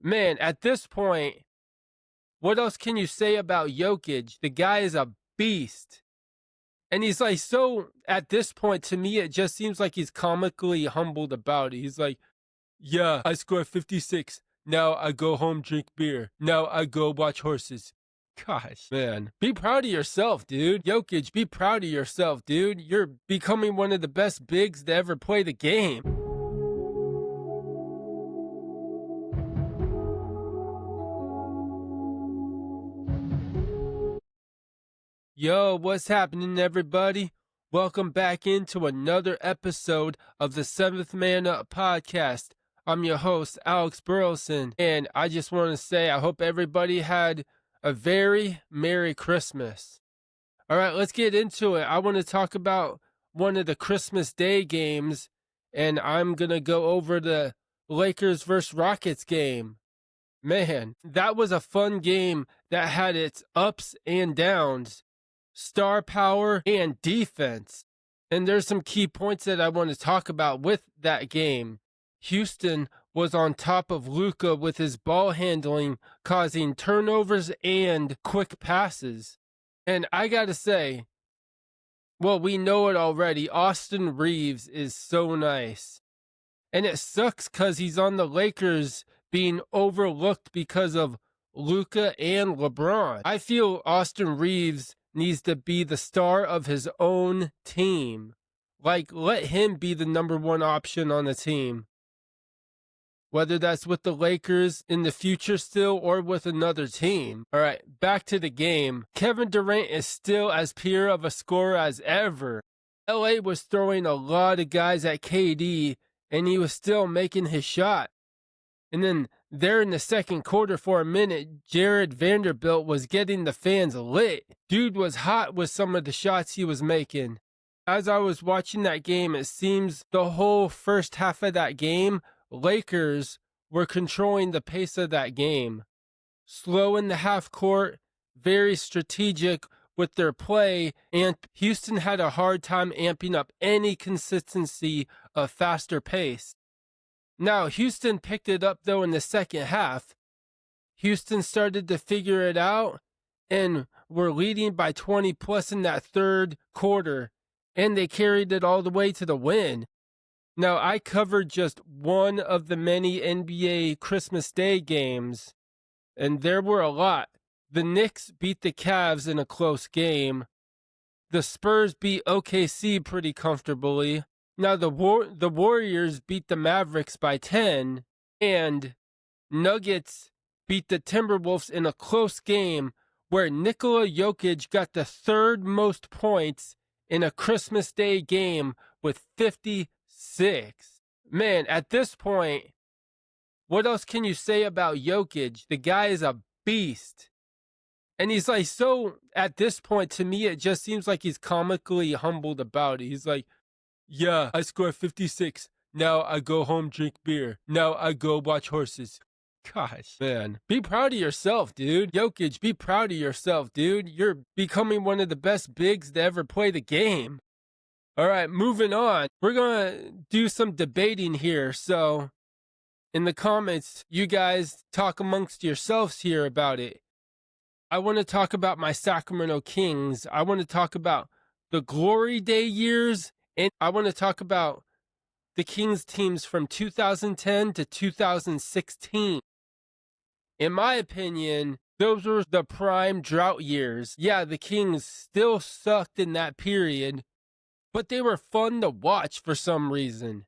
Man, at this point, what else can you say about Jokic? The guy is a beast. And he's like, so at this point, to me, it just seems like he's comically humbled about it. He's like, yeah, I scored 56. Now I go home, drink beer. Now I go watch horses. Gosh, man. Be proud of yourself, dude. Jokic, be proud of yourself, dude. You're becoming one of the best bigs to ever play the game. Yo, what's happening, everybody? Welcome back into another episode of the Seventh Man Up podcast. I'm your host, Alex Burleson, and I just want to say I hope everybody had a very Merry Christmas. All right, let's get into it. I want to talk about one of the Christmas Day games, and I'm going to go over the Lakers versus Rockets game. Man, that was a fun game that had its ups and downs. Star power and defense. And there's some key points that I want to talk about with that game. Houston was on top of Luka with his ball handling, causing turnovers and quick passes. And I gotta say, well, we know it already. Austin Reeves is so nice. And it sucks because he's on the Lakers being overlooked because of Luka and LeBron. I feel Austin Reeves needs to be the star of his own team. Like, let him be the number one option on the team. Whether that's with the Lakers in the future still or with another team. All right, back to the game. Kevin Durant is still as pure of a scorer as ever. LA was throwing a lot of guys at KD, and he was still making his shot. And then there in the second quarter for a minute, Jared Vanderbilt was getting the fans lit. Dude was hot with some of the shots he was making. As I was watching that game, it seems the whole first half of that game, Lakers were controlling the pace of that game. Slow in the half court, very strategic with their play, and Houston had a hard time amping up any consistency of faster pace. Now, Houston picked it up, though, in the second half. Houston started to figure it out and were leading by 20 plus in that third quarter, and they carried it all the way to the win. Now, I covered just one of the many NBA Christmas Day games, and there were a lot. The Knicks beat the Cavs in a close game. The Spurs beat OKC pretty comfortably. Now, the Warriors beat the Mavericks by 10, and Nuggets beat the Timberwolves in a close game where Nikola Jokic got the third most points in a Christmas Day game with 56. Man, at this point, what else can you say about Jokic? The guy is a beast. And he's like, so at this point, to me, it just seems like he's comically humbled about it. He's like, yeah, I scored 56. Now I go home, drink beer. Now I go watch horses. Gosh, man. Be proud of yourself, dude. Jokic, be proud of yourself, dude. You're becoming one of the best bigs to ever play the game. All right, moving on. We're going to do some debating here. So in the comments, you guys talk amongst yourselves here about it. I want to talk about my Sacramento Kings. I want to talk about the Glory Day years. And I want to talk about the Kings teams from 2010 to 2016. In my opinion, those were the prime drought years. Yeah, the Kings still sucked in that period, but they were fun to watch for some reason.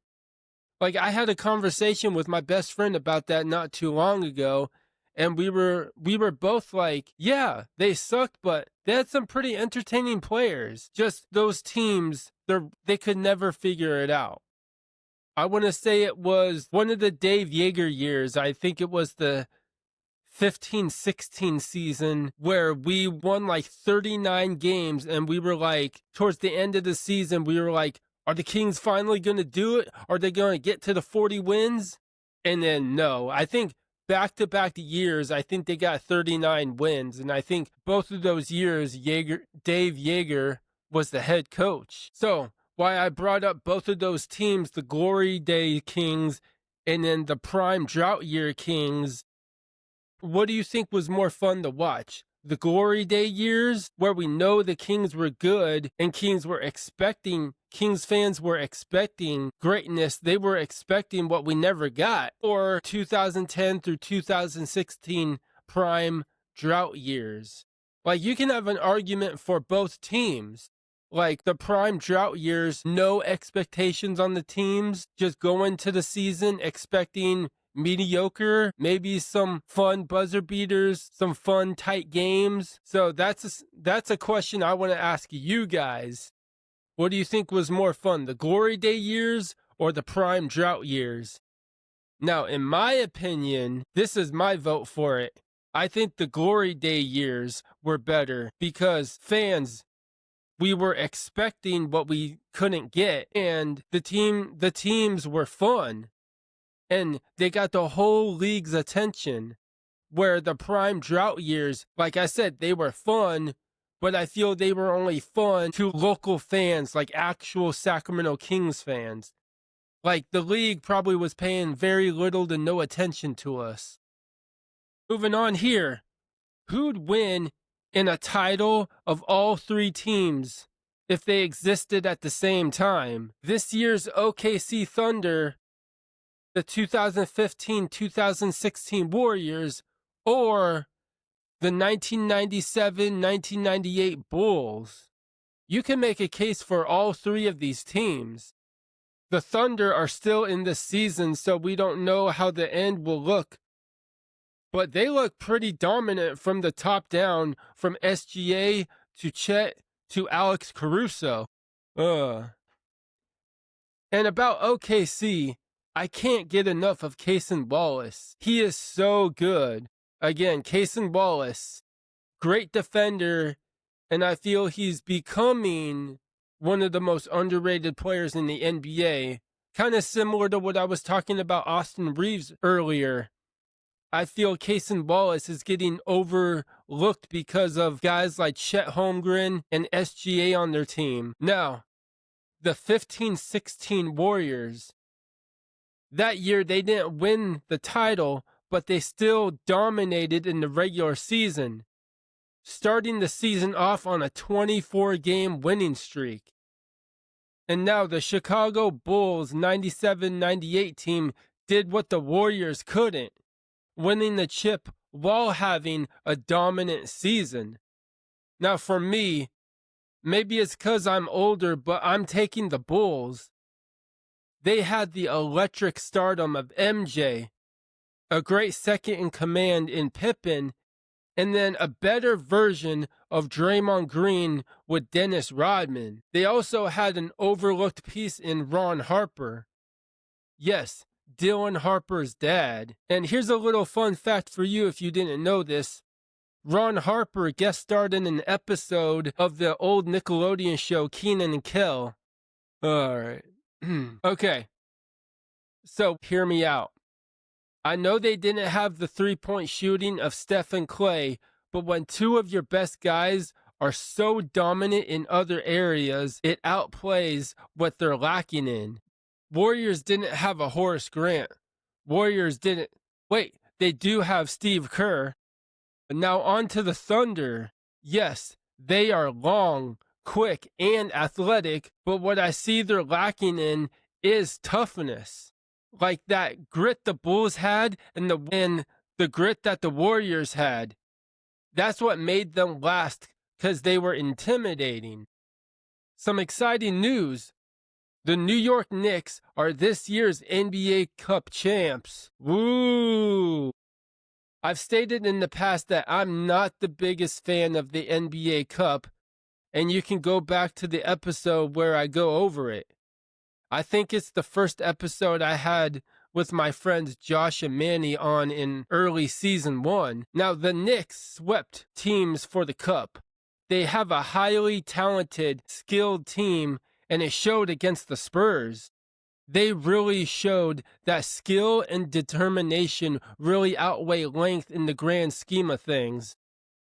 Like, I had a conversation with my best friend about that not too long ago, and we were both like, yeah, they sucked, but they had some pretty entertaining players. Just those teams, they could never figure it out. I want to say it was one of the Dave Yeager years. I think it was the 15-16 season where we won like 39 games, and we were like, towards the end of the season, we were like, are the Kings finally going to do it? Are they going to get to the 40 wins? And then no, I think back-to-back years, I think they got 39 wins. And I think both of those years, Dave Yeager was the head coach. So why I brought up both of those teams, the Glory Day Kings and then the prime drought year Kings, What do you think was more fun to watch? The glory day years, where we know the Kings were good and Kings fans were expecting greatness. They were expecting what we never got. Or 2010 through 2016 prime drought years. Like, you can have an argument for both teams. Like, the prime drought years, no expectations on the teams, just go into the season expecting mediocre, maybe some fun buzzer beaters, some fun tight games. So that's a question I want to ask you guys. What do you think was more fun, the glory day years or the prime drought years? Now, in my opinion, this is my vote for it. I think the glory day years were better because fans, we were expecting what we couldn't get, and the teams were fun. And they got the whole league's attention, where the prime drought years, like I said, they were fun, but I feel they were only fun to local fans, like actual Sacramento Kings fans. Like, the league probably was paying very little to no attention to us. Moving on here, who'd win in a title of all three teams if they existed at the same time? This year's OKC Thunder, the 2015-2016 Warriors, or the 1997-1998 Bulls. You can make a case for all three of these teams. The Thunder are still in the season, so we don't know how the end will look. But they look pretty dominant from the top down, from SGA to Chet to Alex Caruso. And about OKC, I can't get enough of Cason Wallace. He is so good. Again, Cason Wallace, great defender, and I feel he's becoming one of the most underrated players in the NBA. Kind of similar to what I was talking about Austin Reeves earlier. I feel Cason Wallace is getting overlooked because of guys like Chet Holmgren and SGA on their team. Now, the 15-16 Warriors, that year they didn't win the title, but they still dominated in the regular season, starting the season off on a 24-game winning streak. And now the Chicago Bulls 97-98 team did what the Warriors couldn't, winning the chip while having a dominant season. Now for me, maybe it's because I'm older, but I'm taking the Bulls. They had the electric stardom of MJ, a great second in command in Pippen, and then a better version of Draymond Green with Dennis Rodman. They also had an overlooked piece in Ron Harper. Yes, Dylan Harper's dad. And here's a little fun fact for you if you didn't know this. Ron Harper guest starred in an episode of the old Nickelodeon show Kenan and Kel. All right. Okay. So hear me out. I know they didn't have the three-point shooting of Steph and Clay, but when two of your best guys are so dominant in other areas, it outplays what they're lacking in. Warriors didn't have a Horace Grant. Warriors didn't. Wait, they do have Steve Kerr. Now on to the Thunder. Yes, they are long, quick, and athletic, but what I see they're lacking in is toughness. Like that grit the Bulls had and the grit that the Warriors had. That's what made them last, because they were intimidating. Some exciting news. The New York Knicks are this year's NBA Cup champs. Woo! I've stated in the past that I'm not the biggest fan of the NBA Cup, and you can go back to the episode where I go over it. I think it's the first episode I had with my friends Josh and Manny on in early season 1. Now, the Knicks swept teams for the Cup. They have a highly talented, skilled team, and it showed against the Spurs. They really showed that skill and determination really outweigh length in the grand scheme of things.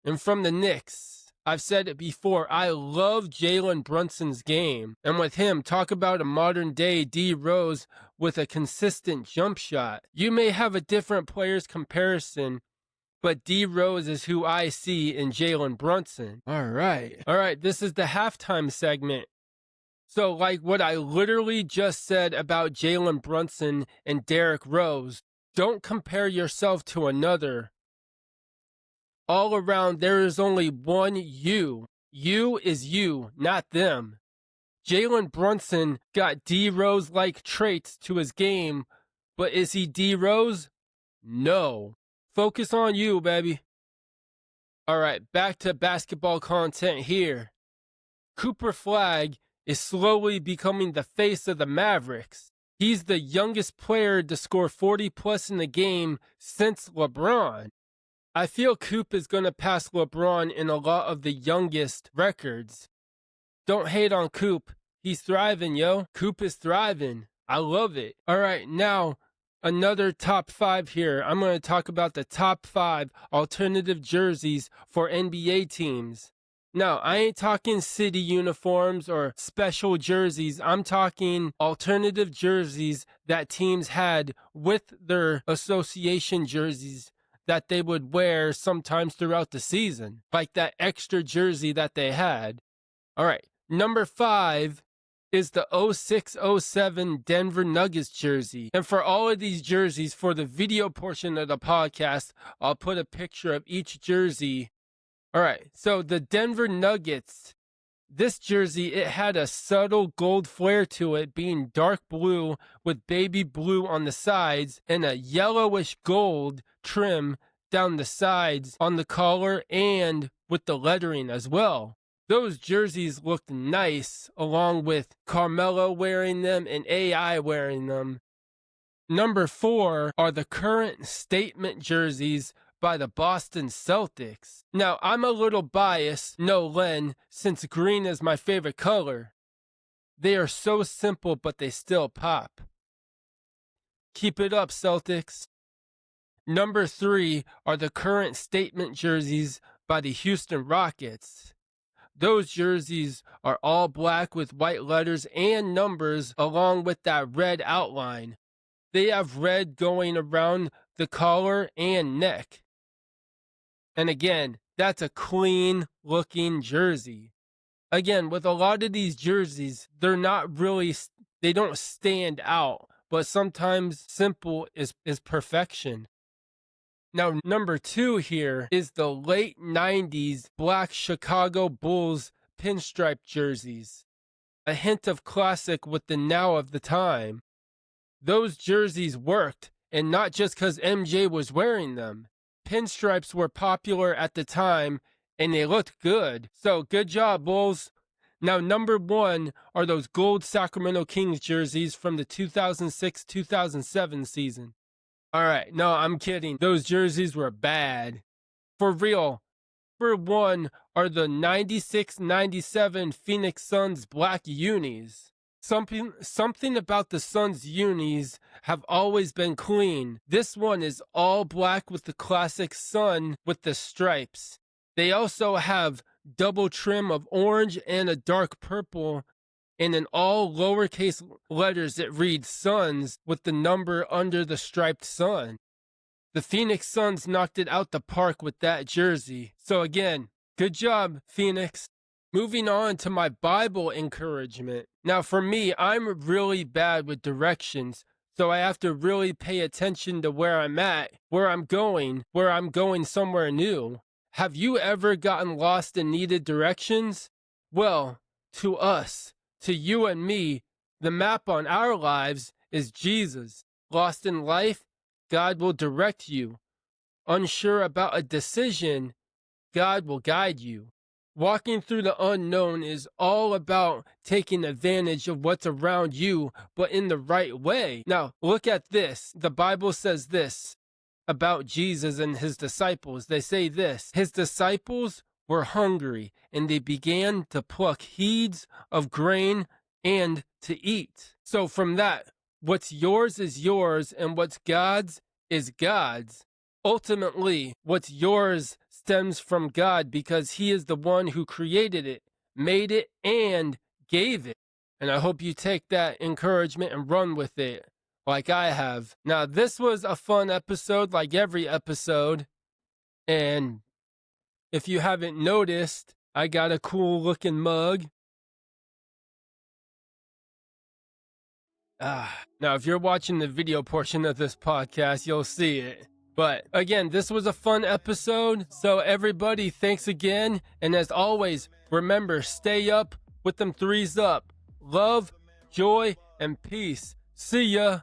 And from the Knicks, I've said it before, I love Jalen Brunson's game. And with him, talk about a modern-day D. Rose with a consistent jump shot. You may have a different players comparison, but D Rose is who I see in Jalen Brunson. All right, this is the halftime segment. So, like what I literally just said about Jalen Brunson and Derrick Rose, don't compare yourself to another. All around, there is only one you. You is you, not them. Jalen Brunson got D Rose-like traits to his game, but is he D Rose? No. Focus on you, baby. All right, back to basketball content here. Cooper Flagg is slowly becoming the face of the Mavericks. He's the youngest player to score 40 plus in the game since LeBron. I feel Coop is going to pass LeBron in a lot of the youngest records. Don't hate on Coop. He's thriving, yo. Coop is thriving. I love it. All right, now another top 5 here. I'm going to talk about the top 5 alternative jerseys for NBA teams. Now, I ain't talking city uniforms or special jerseys. I'm talking alternative jerseys that teams had with their association jerseys that they would wear sometimes throughout the season, like that extra jersey that they had. All right, number 5 is the 06-07 Denver Nuggets jersey. And for all of these jerseys, for the video portion of the podcast, I'll put a picture of each jersey. All right, so the Denver Nuggets, this jersey, it had a subtle gold flare to it, being dark blue with baby blue on the sides and a yellowish gold trim down the sides on the collar and with the lettering as well. Those jerseys looked nice, along with Carmelo wearing them and AI wearing them. Number 4 are the current statement jerseys by the Boston Celtics. Now, I'm a little biased, no Len, since green is my favorite color. They are so simple, but they still pop. Keep it up, Celtics. Number 3 are the current statement jerseys by the Houston Rockets. Those jerseys are all black with white letters and numbers along with that red outline. They have red going around the collar and neck. And again, that's a clean looking jersey. Again, with a lot of these jerseys, they don't stand out, but sometimes simple is perfection. Now, number 2 here is the late 90s black Chicago Bulls pinstripe jerseys. A hint of classic with the now of the time. Those jerseys worked, and not just because MJ was wearing them. Pinstripes were popular at the time, and they looked good. So, good job, Bulls. Now, number 1 are those gold Sacramento Kings jerseys from the 2006-2007 season. All right, no, I'm kidding. Those jerseys were bad. For real. Number 1 are the 96-97 Phoenix Suns black unis. Something about the Suns unis have always been clean. This one is all black with the classic sun with the stripes. They also have double trim of orange and a dark purple, and in all lowercase letters it reads Suns with the number under the striped sun. The Phoenix Suns knocked it out the park with that jersey. So again, good job, Phoenix. Moving on to my Bible encouragement. Now for me, I'm really bad with directions, so I have to really pay attention to where I'm at, where I'm going somewhere new. Have you ever gotten lost and needed directions? Well, to us, to you and me, the map on our lives is Jesus. Lost in life, God will direct you. Unsure about a decision, God will guide you. Walking through the unknown is all about taking advantage of what's around you, but in the right way. Now, look at this. The Bible says this about Jesus and his disciples. They say this: his disciples were hungry, and they began to pluck heads of grain and to eat. So from that, what's yours is yours, and what's God's is God's. Ultimately, what's yours stems from God because he is the one who created it, made it, and gave it. And I hope you take that encouragement and run with it like I have. Now, this was a fun episode like every episode. And if you haven't noticed, I got a cool looking mug. Now, if you're watching the video portion of this podcast, you'll see it. But again, this was a fun episode. So everybody, thanks again. And as always, remember, stay up with them threes up. Love, joy, and peace. See ya.